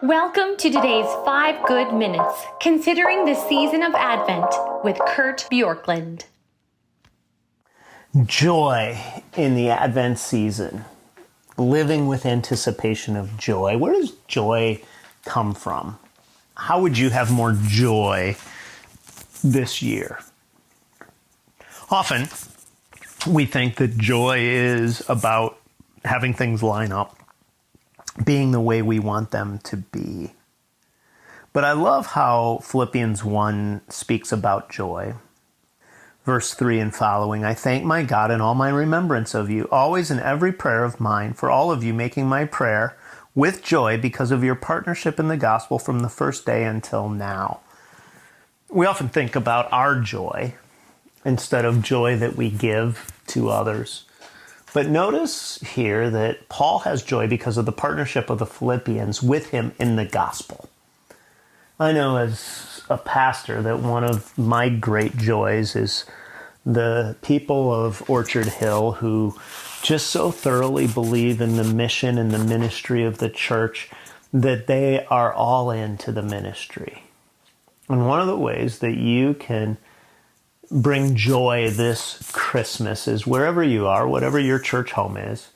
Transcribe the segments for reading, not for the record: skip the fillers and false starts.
Welcome to today's 5 Good Minutes, considering the season of Advent with Kurt Bjorklund. Joy in the Advent season, living with anticipation of joy. Where does joy come from? How would you have more joy this year? Often, we think that joy is about having things line up, being the way we want them to be. But I love how Philippians 1 speaks about joy. Verse 3 and following, I thank my God in all my remembrance of you, always in every prayer of mine, for all of you making my prayer with joy because of your partnership in the gospel from the first day until now. We often think about our joy instead of joy that we give to others. But notice here that Paul has joy because of the partnership of the Philippians with him in the gospel. I know as a pastor that one of my great joys is the people of Orchard Hill who just so thoroughly believe in the mission and the ministry of the church that they are all into the ministry. And one of the ways that you can bring joy this Christmas is wherever you are, whatever your church home is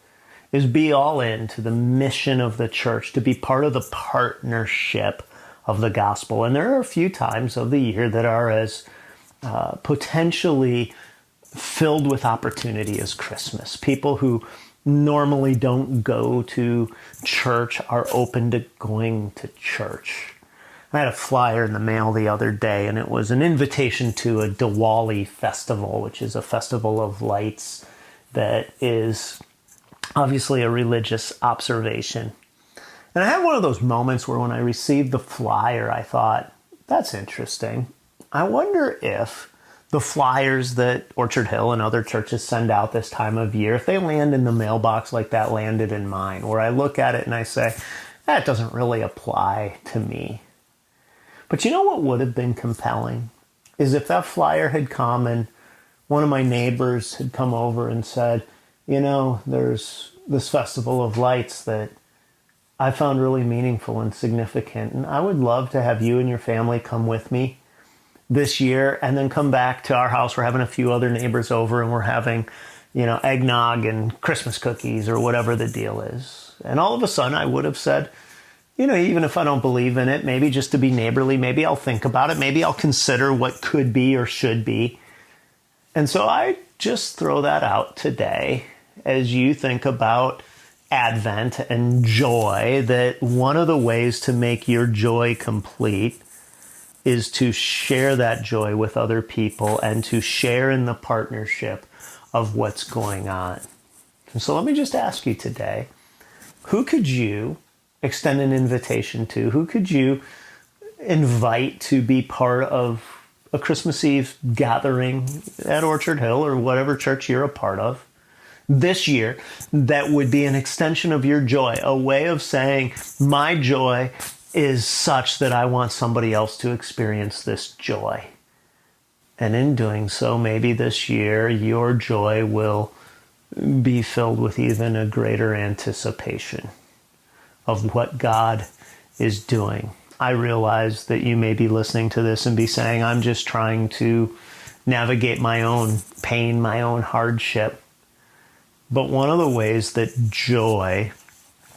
be all into the mission of the church, to be part of the partnership of the gospel. And there are a few times of the year that are as potentially filled with opportunity as Christmas. People who normally don't go to church are open to going to church. I had a flyer in the mail the other day, and it was an invitation to a Diwali festival, which is a festival of lights that is obviously a religious observation. And I had one of those moments where when I received the flyer, I thought, that's interesting. I wonder if the flyers that Orchard Hill and other churches send out this time of year, if they land in the mailbox like that landed in mine, where I look at it and I say, that doesn't really apply to me. But you know what would have been compelling is if that flyer had come and one of my neighbors had come over and said, you know, there's this festival of lights that I found really meaningful and significant, and I would love to have you and your family come with me this year and then come back to our house. We're having a few other neighbors over and we're having, eggnog and Christmas cookies or whatever the deal is. And all of a sudden I would have said, even if I don't believe in it, maybe just to be neighborly, maybe I'll think about it. Maybe I'll consider what could be or should be. And so I just throw that out today as you think about Advent and joy, that one of the ways to make your joy complete is to share that joy with other people and to share in the partnership of what's going on. And so let me just ask you today, who could you extend an invitation to? Who could you invite to be part of a Christmas Eve gathering at Orchard Hill or whatever church you're a part of this year that would be an extension of your joy, a way of saying, my joy is such that I want somebody else to experience this joy. And in doing so, maybe this year your joy will be filled with even a greater anticipation of what God is doing. I realize that you may be listening to this and be saying, I'm just trying to navigate my own pain, my own hardship. But one of the ways that joy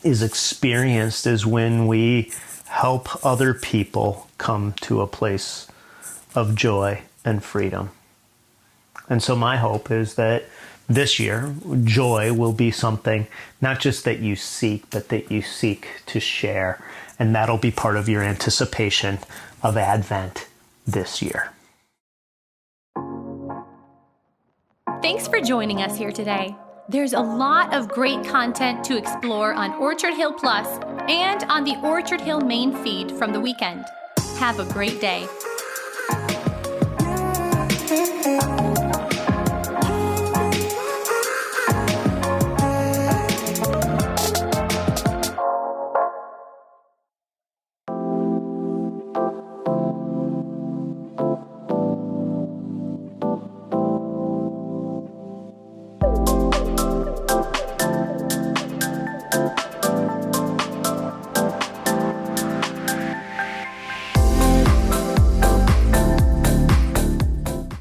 is experienced is when we help other people come to a place of joy and freedom. And so my hope is that this year, joy will be something not just that you seek, but that you seek to share. And that'll be part of your anticipation of Advent this year. Thanks for joining us here today. There's a lot of great content to explore on Orchard Hill Plus and on the Orchard Hill main feed from the weekend. Have a great day.